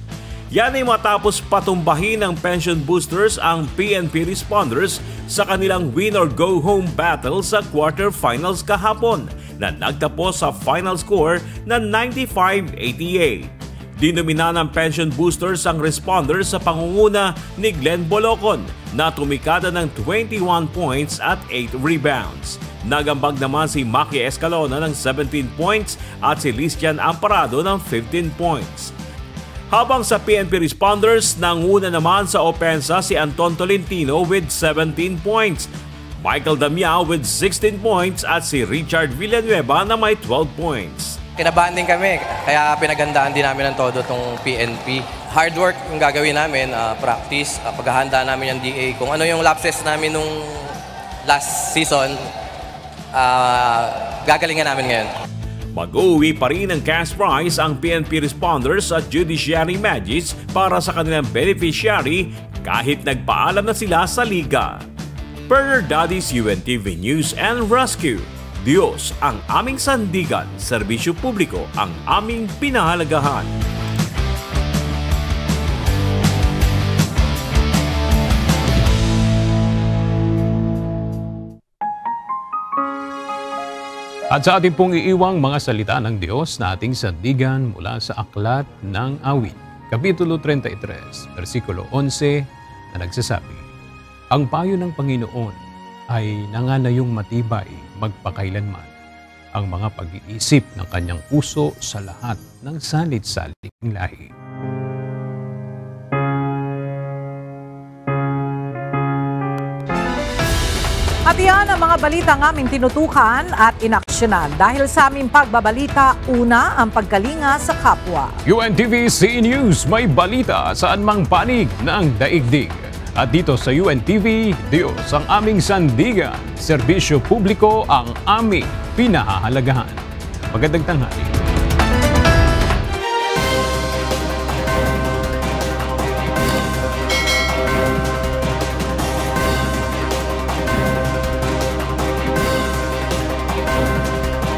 Yan ay matapos patumbahin ng Pension Boosters ang PNP Responders sa kanilang win or go home battle sa quarterfinals kahapon. na nagtapos sa final score na 95-88. Dinomina ng pension boosters ang responders sa pangunguna ni Glenn Bolocon na tumikada ng 21 points at 8 rebounds. Nagambag naman si Maki Escalona ng 17 points at si Listian Amparado ng 15 points. Habang sa PNP responders, nanguna naman sa opensa si Anton Tolentino with 17 points, Michael Damiao with 16 points at si Richard Villanueva na may 12 points. Kinabahan din kami, kaya pinagandaan din namin ng todo itong PNP. Hard work yung gagawin namin, practice, paghahanda namin yung DA. Kung ano yung lapses namin nung last season, gagalingan namin ngayon. Mag-uwi pa rin ng cash prize ang PNP responders at Judiciary Magistrates para sa kanilang beneficiary kahit nagpaalam na sila sa liga. Per Daddy's UNTV News and Rescue, Diyos ang aming sandigan, serbisyo publiko ang aming pinahalagahan. At sa ating pong iiwang mga salita ng Diyos na ating sandigan mula sa Aklat ng Awit, Kapitulo 33, versikulo 11 na nagsasabi, ang payo ng Panginoon ay nanganayong matibay magpakailanman, ang mga pag-iisip ng kanyang puso sa lahat ng salit-saling lahi. At yan ang mga balitang aming tinutukan at inaksyonan. Dahil sa aming pagbabalita, una ang pagkalinga sa kapwa. UNTV CE News, may balita saan mang panig ng daigdig. At dito sa UNTV, Diyos ang aming sandigan, serbisyo publiko ang aming pinahahalagahan. Magandang tanghali.